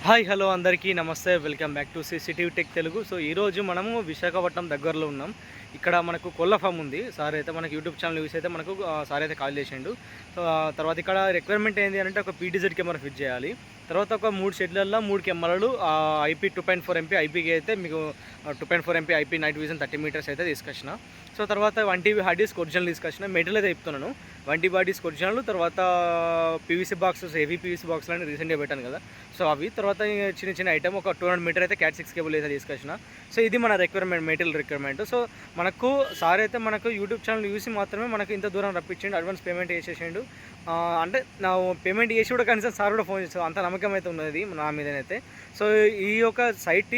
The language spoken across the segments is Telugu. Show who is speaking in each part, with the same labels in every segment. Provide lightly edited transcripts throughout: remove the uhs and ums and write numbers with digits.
Speaker 1: హాయ్ హలో అందరికీ నమస్తే, welcome back to CCTV tech Telugu. So ఈరోజు మనము విశాఖపట్నం దగ్గరలో ఉన్నాం. ఇక్కడ మనకు కోళ్ళ ఫామ్ ఉంది. సార్ అయితే మనకు యూట్యూబ్ ఛానల్ యూస్ అయితే మనకు సార్ అయితే కాల్ చేసిండు. సో తర్వాత ఇక్కడ రిక్వైర్మెంట్ ఏంటి అంటే ఒక పీటీజెడ్ కెమెరా ఫిట్ చేయాలి. తర్వాత ఒక 3 షెడ్లలో 3 కెమెరాలు ఐపీ 2.4 MP ఐపీకి అయితే మీకు 2.4 MP IP night vision 30 metres అయితే తీసుకొచ్చిన. సో తర్వాత 1 TB హార్డ్ డిస్క్ ఒరిజినల్ తీసుకొచ్చిన. మెటీరియల్ అయితే చెప్తున్నాను. 1 TB హార్డ్ డిస్క్ ఒరిజినల్, తర్వాత పీవీసీ బాక్సెస్, హెవీ పీవీసీ బాక్స్లు అని రీసెంట్గా పెట్టాను కదా, సో అవి. తర్వాత చిన్న చిన్న ఐటమ్ ఒక 200 మీటర్ అయితే క్యాట్ 6 కేబుల్ అయితే తీసుకొచ్చిన. సో ఇది మన రిక్వైర్మెంట్, మెటీరియల్ రిక్వైర్మెంట్. సో మనకు సార్ అయితే మనకు యూట్యూబ్ ఛానల్ చూసి మాత్రమే మనకు ఇంత దూరం రప్పించండి, అడ్వాన్స్ పేమెంట్ చేసేసిండు. అంటే నా పేమెంట్ చేసి కూడా కనీసం సార్ కూడా ఫోన్ చేస్తాను, అంత నమ్మకం అయితే ఉన్నది నా మీదనైతే. సో ఈ యొక్క సైట్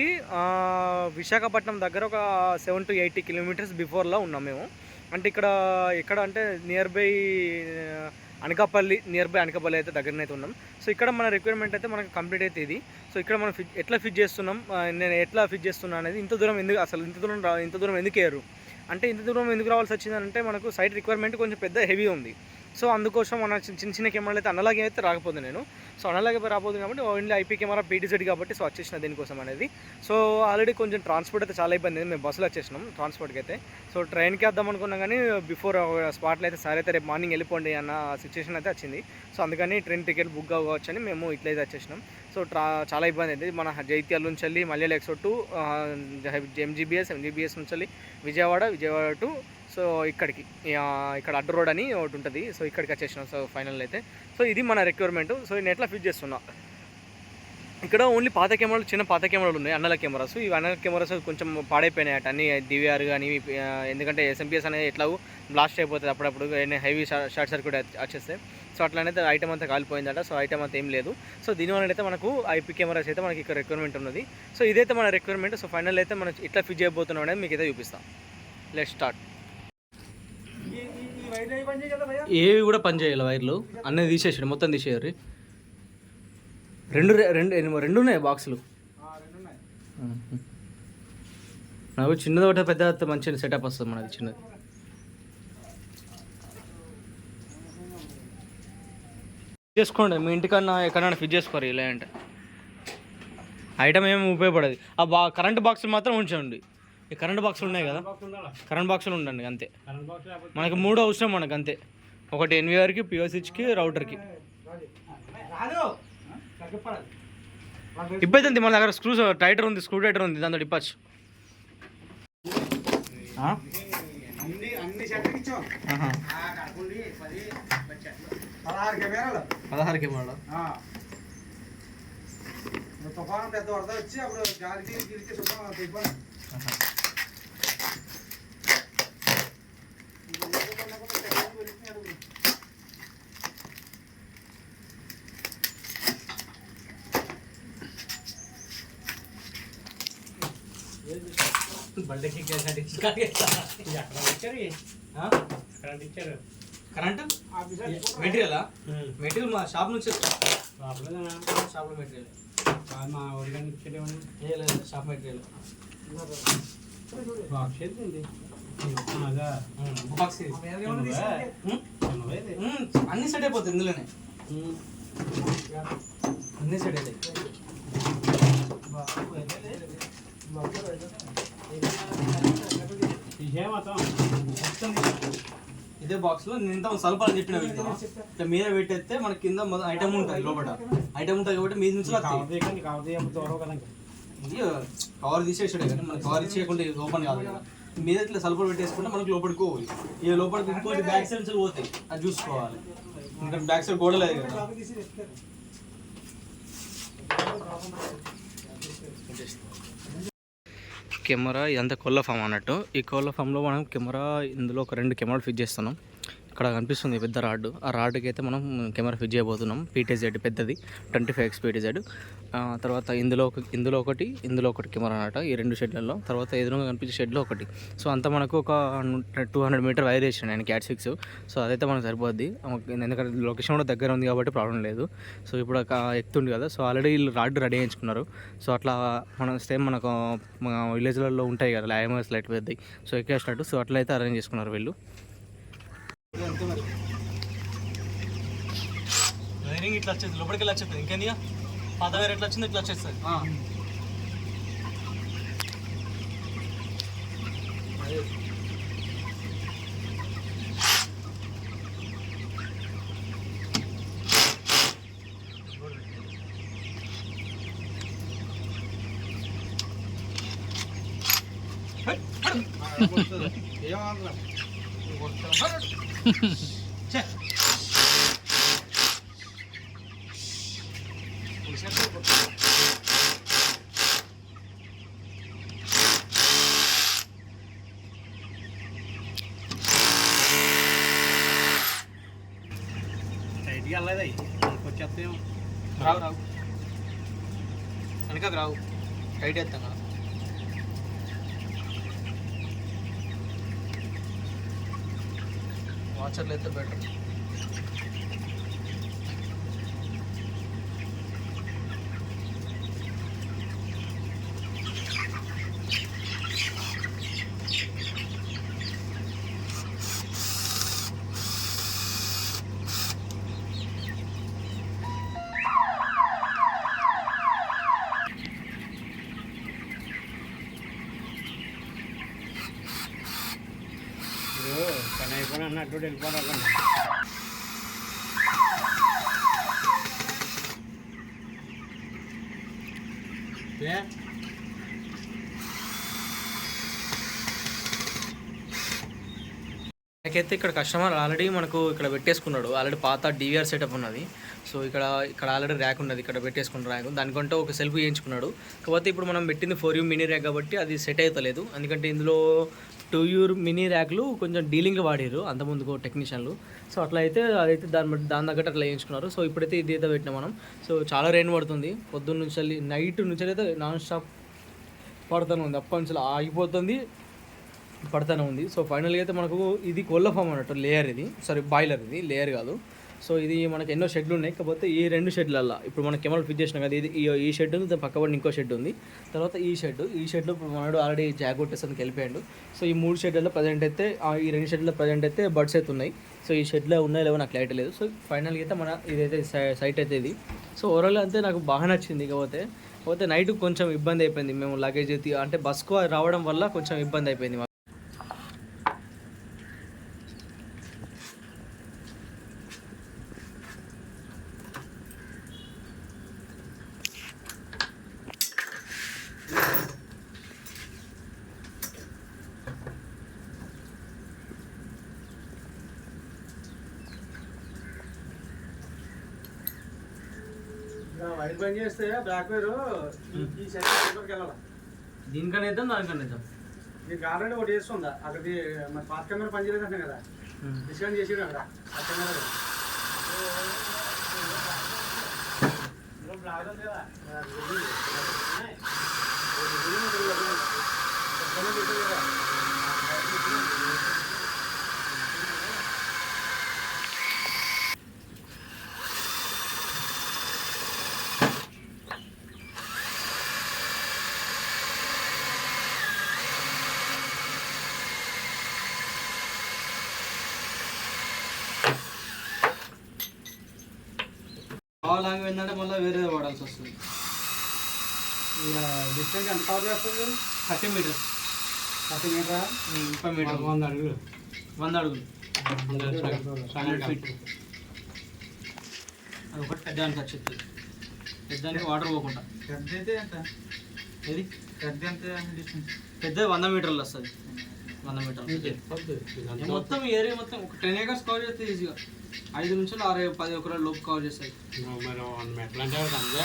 Speaker 1: విశాఖపట్నం దగ్గర ఒక 7 to 80 కిలోమీటర్స్ బిఫోర్లో ఉన్నాం మేము. అంటే ఇక్కడ అంటే నియర్ బై అనకాపల్లి అయితే దగ్గరనైతే ఉన్నాం. సో ఇక్కడ మన రిక్వైర్మెంట్ అయితే మనకు కంప్లీట్ అయితే ఇది. సో ఇక్కడ మనం ఎట్లా ఫిట్ చేస్తున్నాం, నేను ఎట్లా ఫిట్ చేస్తున్నా అనేది, ఇంత దూరం ఎందుకు వేయరు అంటే, ఇంత దూరం ఎందుకు రావాల్సి వచ్చిందంటే మనకు సైట్ రిక్వైర్మెంట్ కొంచెం పెద్ద హెవీ ఉంది. సో అందుకోసం మన చిన్న కెమెరాలు అయితే అనలాగే అయితే రాకపోతుంది నేను. సో అనలాగే రాబోతుంది కాబట్టి ఓన్లీ ఐపీ కెమెరా పీటీజెడ్ కాబట్టి సో వచ్చేసిన దీనికోసం అనేది. సో ఆల్రెడీ కొంచెం ట్రాన్స్పోర్ట్ అయితే చాలా ఇబ్బంది, మేము బస్సులో వచ్చేసినాం ట్రాన్స్పోర్ట్కి అయితే. సో ట్రైన్కి వద్దాం అనుకున్నాం కానీ బిఫోర్ స్పాట్లో అయితే సార్ అయితే రేపు మార్నింగ్ వెళ్ళిపోండి అన్న సిచ్యువేషన్ అయితే వచ్చింది. సో అందుకని ట్రైన్ టికెట్ బుక్ అవ్వచ్చు అని మేము ఇట్లయితే వచ్చేసినాం. సో చాలా ఇబ్బంది అయితే మన జైత్యాల నుంచి వెళ్ళి మల్లెల ఎక్సో టు ఎంజీబీఎస్ నుంచి వెళ్ళి విజయవాడ టు సో ఇక్కడ అడ్డు రోడ్ అని ఒకటి ఉంటుంది. సో ఇక్కడికి వచ్చేసినాం. సో ఫైనల్ అయితే సో ఇది మన రిక్వైర్మెంట్. సో నేను ఎట్లా ఫిట్ చేస్తున్నా, ఇక్కడ ఓన్లీ చిన్న పాత కెమెరాలు ఉన్నాయి, అన్నల కెమెరాస్. ఈ అన్నల కెమెరాస్ కొంచెం పాడైపోయినాయి అట అన్ని, డివిఆర్ కానీ, ఎందుకంటే ఎస్ఎంపిఎస్ అనేది ఎట్లా బ్లాస్ట్ అయిపోతుంది అప్పుడప్పుడు, హెవీ షార్ట్ సర్క్యూట్ వచ్చేస్తే. సో అట్లనైతే ఐటమ్ అంతా కాలిపోయిందట. సో ఐటమ్ అంతా ఏం లేదు. సో దీనివల్ల అయితే మనకు ఐపీ కెమెరాస్ అయితే మనకి ఇక్కడ రిక్వైర్మెంట్ ఉన్నది. సో ఇదైతే మన రిక్వైర్మెంట్. సో ఫైనల్ అయితే మనం ఇట్లా ఫిట్ చేయబోతున్నాం అనేది మీకు అయితే చూపిస్తాం. Let's start. ఏవి కూడా పని చేయాలి వైర్లు అన్నీ తీసేసాడు, మొత్తం తీసేయారు. రెండు ఉన్నాయి బాక్సులు. నాకు చిన్నది ఒకటి, పెద్ద మంచి సెటప్ వస్తుంది మనది. చిన్నది చేసుకోండి, మీ ఇంటికన్నా ఎక్కడన్నా ఫిట్ చేసుకోరు. ఇలా అంటే ఐటమ్ ఏమి ఉపయోగపడదు. కరెంట్ బాక్సులు మాత్రం ఉంచండి. ఈ కరెంట్ బాక్సులు ఉన్నాయి కదా, కరెంట్ బాక్సులు ఉండండి అంతే. మనకి 3 అవసరం మనకు అంతే, ఒకటి ఎన్విఆర్కి, పిఓసిచ్కి, రౌటర్కి. ఇబ్బంది మన దగ్గర స్క్రూ టైటర్ ఉంది, స్క్రూ టైటర్ ఉంది, దాంతో ఇప్పచ్చు. 16 కెమెరాలు తుఫాను పెద్ద వరద వచ్చి అప్పుడు గాలికి కరెంట్ మెటీరియల్ మా షాప్ నుంచి షాప్లో మెటీరియల్ మా ఆర్గానిక్ షాప్ మెటీరియల్ అన్ని సెట్ అయిపోతుంది ఇందులోనే, అన్ని సెట్ అవుతాయి. ఇదే బాక్స్లో నేను ఇంత సల్పాలు చెప్పిన ఇట్లా మీద పెట్టేస్తే మనకి కింద ఐటమ్ ఉంటుంది, లోపల ఐటమ్ ఉంటుంది కాబట్టి మీద నుంచి కవర్ తీసేసాడే కానీ మనకి కవర్ ఇచ్చేయకుండా ఓపెన్ కాదు కదా. మీద ఇట్లా సల్పాలు పెట్టేసుకుంటే మనకి లోపలికి పోవాలి. ఇక లోపలికి ఇంకోటి బ్యాక్ సైడ్ నుంచి పోతాయి, అది చూసుకోవాలి. ఇంకా బ్యాక్ సైడ్ గోడ లేదు కదా. కెమెరా ఇదంతా కోళ్ళ ఫామ్ అన్నట్టు. ఈ కోళ్ళ ఫామ్లో మనం ఇందులో ఒక 2 కెమెరాలు ఫిట్ చేస్తున్నాం. ఇక్కడ కనిపిస్తుంది పెద్ద రాడ్, ఆ రాడ్కి అయితే మనం కెమెరా ఫిట్ చేయబోతున్నాం. పీటీజెడ్ పెద్దది, 25x పీటీజెడ్. తర్వాత ఇందులో ఒకటి కెమెరా అన్నట్టు, ఈ 2 షెడ్లలో. తర్వాత ఎదురుగా కనిపించే షెడ్లో ఒకటి. సో అంతా మనకు ఒక 200 మీటర్ వైర్ వేసాను నేను, క్యాట్ 6. సో అదైతే మనకు సరిపోద్ది, ఎందుకంటే లొకేషన్ కూడా దగ్గర ఉంది కాబట్టి ప్రాబ్లం లేదు. సో ఇప్పుడు ఎక్కుతుంది కదా, సో ఆల్రెడీ వీళ్ళు రాడ్ రెడీ చేయించుకున్నారు. సో అట్లా మనం సేమ్ మనకు విలేజ్లలో ఉంటాయి కదా లైమర్స్, లైట్ పెద్దవి, సో ఎక్కేసినట్టు. సో అట్లయితే అరేంజ్ చేసుకున్నారు వీళ్ళు. వైరింగ్ ఇట్లా వచ్చేది, లోపలికి వెళ్ళి వచ్చేది. ఇంకేందిగా పాత వేరే ఎట్లా వచ్చింది ఇట్లా వచ్చేస్తుంది. టైట్గా వెళ్ళలేదు వచ్చేస్తే రావు రావు వెనకకు రావు టైట్ వేస్తాం కదా. వాచర్లు అయితే బెటర్. పని అయిపోయినా అన్నట్టు వెళ్ళిపోవాలి. నాకైతే ఇక్కడ కస్టమర్ ఆల్రెడీ మనకు ఇక్కడ పెట్టేసుకున్నాడు. ఆల్రెడీ పాత డివిఆర్ సెటప్ ఉన్నది. సో ఇక్కడ ఆల్రెడీ ర్యాక్ ఉన్నది, ఇక్కడ పెట్టేసుకున్న ర్యాక్. దానికంటే ఒక సెల్ఫ్ చేయించుకున్నాడు. కాకపోతే ఇప్పుడు మనం పెట్టింది 4U మినీ ర్యాక్ కాబట్టి అది సెట్ అవుతలేదు. ఎందుకంటే ఇందులో 2U మినీ ర్యాక్లు కొంచెం డీలింగ్గా వాడారు అంతకుముందుకు టెక్నీషియన్లు. సో అట్లా అయితే అదైతే దాని తగ్గట్టు అట్లా వేయించుకున్నారు. సో ఇప్పుడైతే ఇది అయితే పెట్టినాం మనం. సో చాలా రెయిన్ పడుతుంది పొద్దున్న నుంచి, నైట్ నుంచి అయితే నాన్ స్టాప్ పడుతూనే ఉంది. అప్పటి నుంచి ఆగిపోతుంది, పడుతూనే ఉంది. సో ఫైనల్గా అయితే మనకు ఇది కోళ్ళ ఫామ్ అన్నట్టు లేయర్, ఇది సారీ బాయిలర్, ఇది లేయర్ కాదు. సో ఇది మనకి ఎన్నో షెడ్లు ఉన్నాయి. కాకపోతే ఈ 2 షెడ్లల్లో ఇప్పుడు మన కెమెరా ఫిట్ చేసినాం కదా, ఇది ఈ షెడ్ ఉంది, పక్కబడి ఇంకో షెడ్ ఉంది. తర్వాత ఈ షెడ్లో ఇప్పుడు మనడు ఆల్రెడీ జాగ్ కొట్టేసానికి వెళ్ళిపోయాడు. సో ఈ 3 షెడ్లలో ప్రజెంట్ అయితే, ఈ 2 షెడ్లో ప్రజెంట్ అయితే బర్డ్స్ అయితే ఉన్నాయి. సో ఈ షెడ్లో ఉన్నాయో లేవో నాకు క్లారిటీ లేదు. సో ఫైనల్గా అయితే మన ఇదైతే సైట్ అయితే ఇది. సో ఓవరాల్ అంతే నాకు బాగా నచ్చింది. కాకపోతే నైట్ కొంచెం ఇబ్బంది అయిపోయింది. మేము లగేజ్ అంటే బస్కు రావడం వల్ల కొంచెం ఇబ్బంది అయిపోయింది. వైర్ బంద్ చేస్తే బ్యాక్ వైర్ ఈ సైడ్ వెళ్ళాలి. దీనికన్నా ఇద్దాం, దానికన్నా ఇద్దాం. మీకు ఆల్రెడీ ఒకటి చేస్తుందా అక్కడికి మరి పాత కెమెరా పనిచేయలేదు అంటున్నా కదా, డిస్కౌంట్ చేసి కదా ఆ కెమెరా లాంగ్ ఏంటంటే మళ్ళీ వేరే వాడాల్సి వస్తుంది. ఇక డిస్టెన్స్ ఎంత కవర్ చేస్తుంది? 30 మీటర్స్. 30 మీటరా? 30 మీటర్, 100 అడుగులు. 100 అడుగులు, 100 ఫీట్. అది ఒకటి పెద్దానికి వచ్చింది. పెద్దానికి వాటర్ పోకుండా. పెద్ద అయితే ఎంత? ఏది పెద్ద ఎంత డిస్టెన్స్? పెద్ద 100 మీటర్లు వస్తుంది. 100 మీటర్లు మొత్తం ఏరియా మొత్తం ఒక 10 acres కవర్ చేస్తే ఈజీగా 5 నుంచి 6-10 ఎకరాల లోపు కవర్ చేస్తాయి. మరి 1 మీటర్ అంటే అంతే.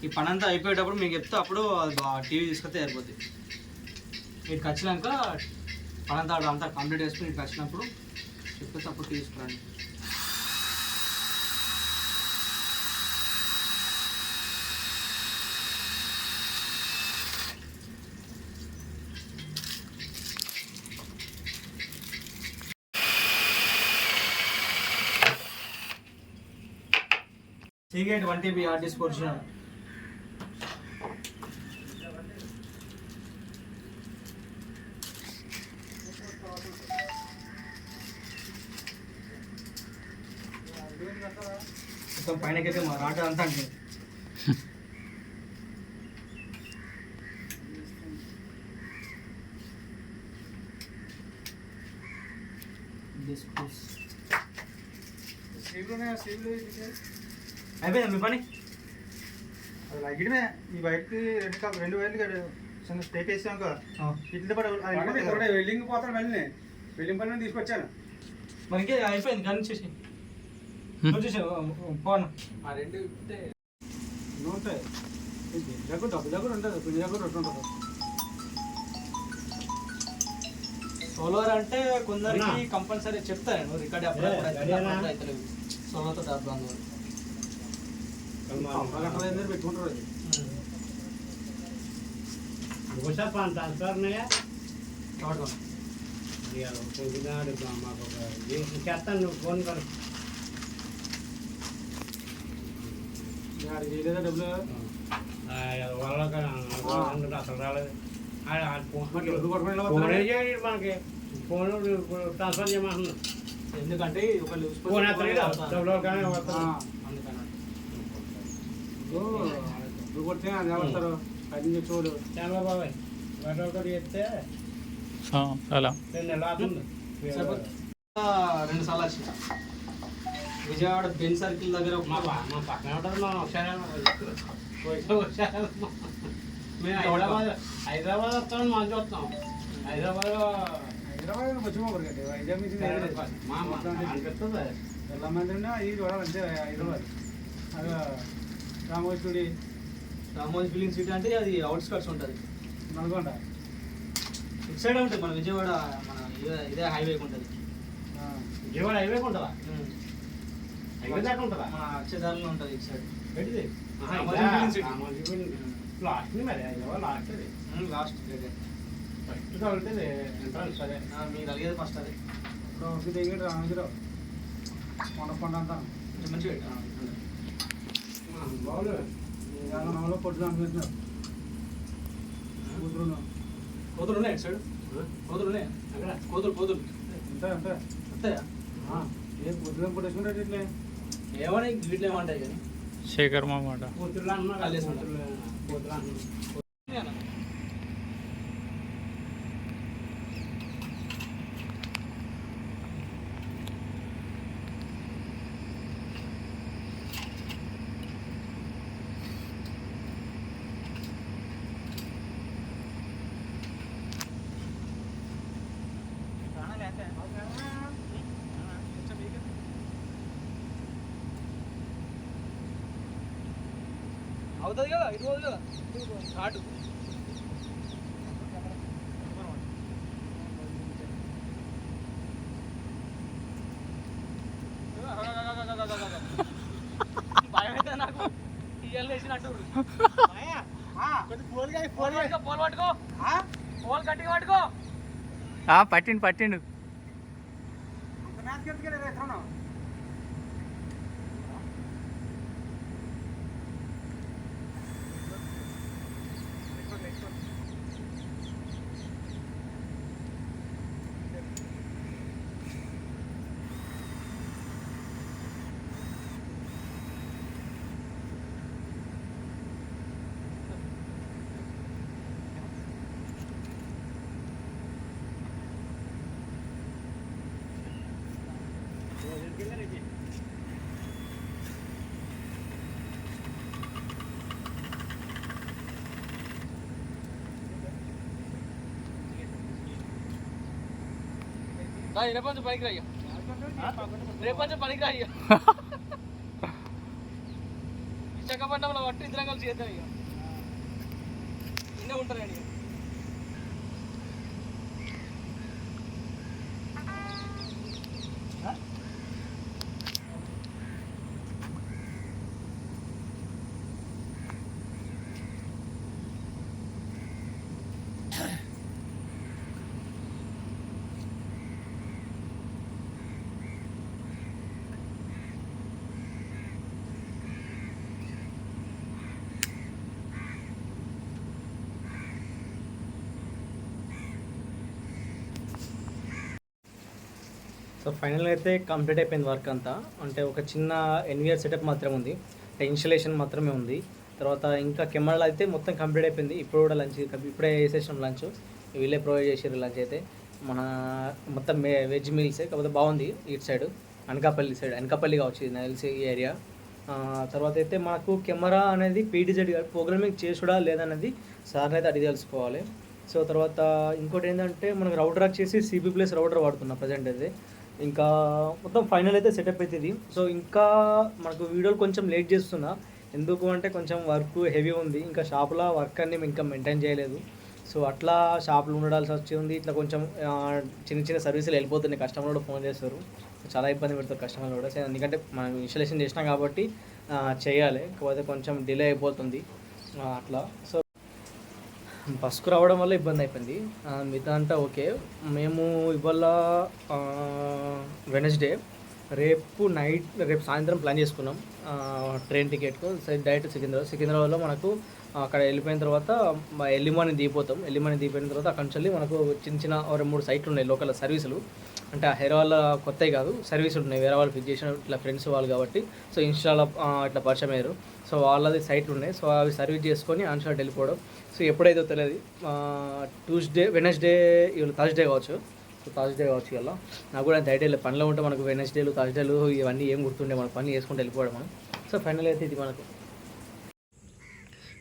Speaker 1: ఈ పని అంతా అయిపోయేటప్పుడు మీకు చెప్తే అప్పుడు టీవీ తీసుకొస్తే సరిపోతుంది. వీటికి వచ్చినాక పని అంతా కంప్లీట్ చేసుకుని వీటికి వచ్చినప్పుడు చెప్పేసి అప్పుడు టీవీ తీసుకురండి. Seagate 1 TB hard disk original. మొత్తం పైనకైతే మా రాట అంతా అంటే అయిపోయిందా మీ పని?
Speaker 2: లగిడమే ఈ బయటకి రెండు వైర్లు చిన్న స్టేట్ వేసాక ఇట్లా పడి వెల్డింగ్ పోతాను వెళ్ళి వెల్డింగ్ పని తీసుకొచ్చాను.
Speaker 1: మరి ఇంకే అయిపోయింది కానీ చూసి పోను
Speaker 2: ఆ రెండు ఉంటాయి దగ్గర డబ్బు దగ్గర ఉంటుంది పిల్లి దగ్గర రొట్టు ఉంటుంది.
Speaker 1: సోలార్ అంటే కొందరికి కంపల్సరీ చెప్తాను నేను రికార్డ్ అవుతలేవు సోలార్తో టాప్
Speaker 2: పెట్టుకుంటారు.
Speaker 3: ट्रांसफर नहीं है फोन कर
Speaker 2: డబ్బులు
Speaker 3: అసలు రాలేదు మనకి ఫోన్ ట్రాన్స్ఫర్ చేయమంటున్నాం
Speaker 1: ఎందుకంటే
Speaker 3: ఫోన్ డబ్బులు కానీ
Speaker 2: కొడితే అది వస్తారు అది చూడు
Speaker 3: చాలా బాబాయ్ ఒకటి చెప్తే
Speaker 4: అలా
Speaker 3: 2 నెలలు అవుతుంది.
Speaker 1: 2 సార్లు వచ్చిన విజయవాడ బెన్ సర్కిల్ దగ్గర
Speaker 3: మా పక్కన ఉంటుంది మనం ఒకసారి మేము హైదరాబాద్ వస్తామని మంచి వస్తాం. హైదరాబాద్
Speaker 2: వచ్చిపోకండి వైజాగ్ నుంచి
Speaker 3: అనిపిస్తుంది.
Speaker 2: ఎలా మంది ఉన్నా ఇది చూడాలి అంతే. హైదరాబాద్ అది రామోజుడి
Speaker 1: రామోజీ ఫిలిం సిటీ అంటే అది అవుట్స్కట్స్ ఉంటుంది
Speaker 2: నల్గొండ
Speaker 1: ఇటు సైడ్ ఉంటుంది మన విజయవాడ మన ఇదే హైవేకి ఉంటుంది
Speaker 3: విజయవాడ హైవే ఉంటుందా? హైవే దాకా ఉంటుందా?
Speaker 1: మన అక్షదారులో ఉంటుంది ఇటు సైడ్
Speaker 3: పెట్టింది లాస్ట్ మరి హైదరాబాద్ లాస్ట్ అది
Speaker 1: లాస్ట్
Speaker 3: ఫస్ట్ తగులుతుంది ఎంట్రన్స్ అదే
Speaker 1: మీరు అడిగేది ఫస్ట్ అదే
Speaker 2: ఇప్పుడు దిగి రామగిరావు కొండకొండ అంటాను
Speaker 1: మంచిగా
Speaker 3: బాగుంది.
Speaker 2: తెలంగాణలో పొట్టులు అనిపిస్తున్నారు కూతురు
Speaker 1: కోతులు ఉన్నాయి ఇటు సైడ్ కోతులు ఉన్నాయి
Speaker 3: అక్కడ
Speaker 1: కోతులు
Speaker 2: అంతే అంతే
Speaker 1: వస్తాయా?
Speaker 2: ఏ పొద్దున పొట్టేసుకుంటే ఇట్లే
Speaker 1: ఏమన్నా వీటిలో ఏమంటాయి కానీ
Speaker 4: శేఖర్ మామాట
Speaker 3: కూతుర్లు అంటున్నారు.
Speaker 1: కాలేసి
Speaker 3: కూతుర్లు అంటున్నారు.
Speaker 1: అవుతుంది కదా ఇటు పోదు కదా ఘాటు భయం అయితే నాకు ఇయ్యాలు వేసినట్టు పోల్ పట్టుకో పోల్ గట్టిగా పట్టుకో
Speaker 4: పట్టిండు
Speaker 1: రేపంచు పనికి రాయ్యా రేపంచు పనికి రాయ్యా విశాఖపట్నంలో పట్టు ఇద్దరం కలిసి చేద్దాం ఇక ఇన్నే ఉంటారండి సో ఫైనల్గా అయితే కంప్లీట్ అయిపోయింది వర్క్ అంతా. అంటే ఒక చిన్న ఎన్విఆర్ సెటప్ మాత్రమే ఉంది, అంటే ఇన్స్టలేషన్ మాత్రమే ఉంది. తర్వాత ఇంకా కెమెరాలు అయితే మొత్తం కంప్లీట్ అయిపోయింది. ఇప్పుడు కూడా లంచ్ ఇప్పుడే వేసేసాం లంచ్, వీళ్ళే ప్రొవైడ్ చేసారు లంచ్ అయితే. మన మొత్తం వెజ్ మీల్సే, కాకపోతే బాగుంది ఇటు సైడ్ అనకాపల్లి సైడ్, అనకాపల్లి కావచ్చు ఇది నాకు తెలిసి ఈ ఏరియా. తర్వాత అయితే మాకు కెమెరా అనేది పీటీజెడ్ ప్రోగ్రామింగ్ చేసుడా లేదనేది సార్ని అయితే అడిగి తెలుసుకోవాలి. సో తర్వాత ఇంకోటి ఏంటంటే మనకు రౌటర్ వచ్చేసి సిబి ప్లస్ రౌటర్ వాడుతున్నాం ప్రజెంట్ అయితే. ఇంకా మొత్తం ఫైనల్ అయితే సెటప్ అవుతుంది. సో ఇంకా మనకు వీడియోలు కొంచెం లేట్ చేస్తున్నా, ఎందుకు అంటే కొంచెం వర్క్ హెవీ ఉంది. ఇంకా షాప్లో వర్క్ అన్ని ఇంకా మెయింటైన్ చేయలేదు. సో అట్లా షాప్లో ఉండాల్సి వచ్చింది. ఇట్లా కొంచెం చిన్న చిన్న సర్వీసులు వెళ్ళిపోతున్నాయి, కస్టమర్ కూడా ఫోన్ చేస్తారు, చాలా ఇబ్బంది పెడతారు కస్టమర్ కూడా. ఎందుకంటే మనం ఇన్స్టాలేషన్ చేసినాం కాబట్టి చేయాలి, కాకపోతే కొంచెం డిలే అయిపోతుంది అట్లా. సో బస్కు రావడం వల్ల ఇబ్బంది అయిపోయింది, మిగతా అంతా ఓకే. మేము ఇవాళ వెనస్డే, రేపు సాయంత్రం ప్లాన్ చేసుకున్నాం ట్రైన్ టికెట్కు డైరెక్ట్ సికింద్రాబాద్లో మనకు అక్కడ వెళ్ళిపోయిన తర్వాత ఎర్లీ మార్నింగ్ దిగిపోయిన తర్వాత అక్కడి నుంచి మనకు చిన్న చిన్న 2-3 సైట్లు ఉన్నాయి లోకల్ సర్వీసులు. అంటే హైదరాబాద్ వాళ్ళ కొత్తవి కాదు, సర్వీసులు ఉన్నాయి, వేరే వాళ్ళు ఫిట్ చేసిన ఇట్లా ఫ్రెండ్స్ వాళ్ళు కాబట్టి. సో ఇన్స్టాలో ఇట్లా పరిచయం అయ్యారు. సో వాళ్ళది సైట్లు ఉన్నాయి, సో అవి సర్వీస్ చేసుకొని ఆన్షాట్ వెళ్ళిపోవడం. సో ఎప్పుడైతే తెలియదు, వెనస్డే ఇవాళ థర్స్డే కావచ్చు, ఇలా నాకు కూడా అంత ఐడియా లేదు. పనిలో ఉంటే మనకు వెనస్డేలు థర్స్డేలు ఇవన్నీ ఏం గుర్తుండే, మనకు పని చేసుకుంటూ వెళ్ళిపోవడం మనం. సో ఫైనల్ అయితే ఇది మనకు.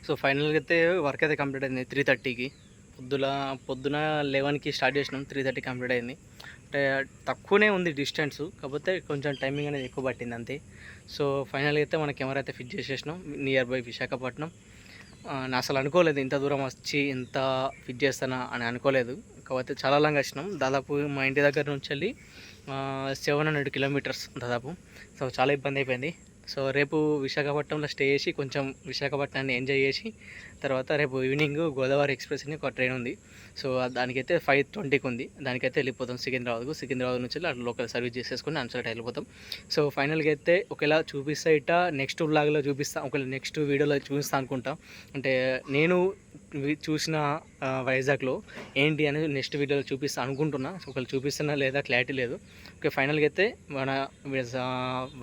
Speaker 1: సో ఫైనల్గా అయితే వర్క్ అయితే కంప్లీట్ అయింది 3:30కి. పొద్దున 11కి స్టార్ట్ చేసినాం, 3:30 కంప్లీట్ అయింది. అంటే తక్కువనే ఉంది డిస్టెన్స్, కాకపోతే కొంచెం టైమింగ్ అనేది ఎక్కువ పట్టింది అంతే. సో ఫైనల్గా అయితే మన కెమెరా అయితే ఫిట్ చేసేసినాం నియర్ బై విశాఖపట్నం. నేను అసలు అనుకోలేదు ఇంత దూరం వచ్చి ఇంత ఫిట్ చేస్తానా అని అనుకోలేదు, కాకపోతే చాలా లాంగ్ వచ్చినాం. దాదాపు మా ఇంటి దగ్గర నుంచి వెళ్ళి 700 కిలోమీటర్స్ దాదాపు. సో చాలా ఇబ్బంది అయిపోయింది. సో రేపు విశాఖపట్నంలో స్టే చేసి కొంచెం విశాఖపట్నాన్ని ఎంజాయ్ చేసి తర్వాత రేపు ఈవినింగ్ గోదావరి ఎక్స్ప్రెస్ అని ఒక ట్రైన్ ఉంది. సో దానికైతే 5:20కి ఉంది, దానికైతే వెళ్ళిపోతాం సికింద్రాబాద్ నుంచి అట్లా లోకల్ సర్వీస్ చేసేసుకొని అన్సైట్ వెళ్ళిపోతాం. సో ఫైనల్గా అయితే ఒకవేళ చూపిస్తా ఇట్లా నెక్స్ట్ వ్లాగ్లో చూపిస్తాను, ఒకవేళ నెక్స్ట్ వీడియోలో చూపిస్తా అనుకుంటా. అంటే నేను చూసిన వైజాగ్లో ఏంటి అనేది నెక్స్ట్ వీడియోలో చూపిస్తా అనుకుంటున్నా. సో ఒకవేళ చూపిస్తున్నా లేదా క్లారిటీ లేదు. ఓకే, ఫైనల్గా అయితే మన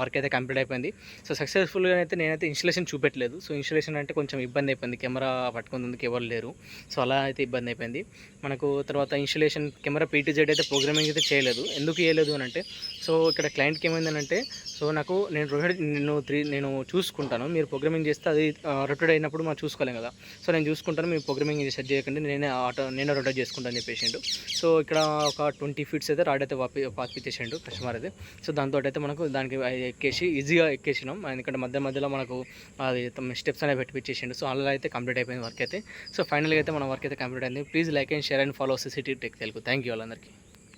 Speaker 1: వర్క్ అయితే కంప్లీట్ అయిపోయింది. సో సక్సెస్ఫుల్గా అయితే నేనైతే ఇన్స్టలేషన్ చూపెట్టలేదు. సో ఇన్స్టలేషన్ అంటే కొంచెం ఇబ్బంది అయిపోయింది, కెమెరా పట్టుకుందుకు ఎవరు లేరు. సో అలా అయితే ఇబ్బంది అయిపోయింది మనకు. తర్వాత ఇన్స్టలేషన్ కెమెరా పీటీజెడ్ అయితే ప్రోగ్రామింగ్ అయితే చేయలేదు. ఎందుకు చేయలేదు అని అంటే, సో ఇక్కడ క్లయింట్కి ఏమైందనంటే, సో నాకు నేను చూసుకుంటాను, మీరు ప్రోగ్రామింగ్ చేస్తే అది రొటేట్ అయినప్పుడు మనం చూసుకోలేం కదా. సో నేను చూసుకుంటాను, మీరు ప్రోగ్రామింగ్ సెట్ చేయకండి, నేనే రొటేట్ చేసుకుంటాను అని చెప్పేసిండు. సో ఇక్కడ ఒక 20 ఫీట్స్ అయితే రాడ్ అయితే పాతిపించేసిండు కస్టమర్ అయితే. సో దాంతో అయితే మనకు దానికి ఎక్కేసి ఈజీగా ఎక్కేసినాం, ఎందుకంటే మధ్యలో మనకు అది స్టెప్స్ అనేవి పెట్టిపించేసిండు. సో అలా అయితే కంప్లీట్ అయిపోయింది వర్క్ అయితే. సో ఫైనల్గా అయితే మన వర్క్ అయితే కంప్లీట్ అయింది. Please like and share and follow CCTV tech Telugu. Thank you వాళ్ళందరికీ.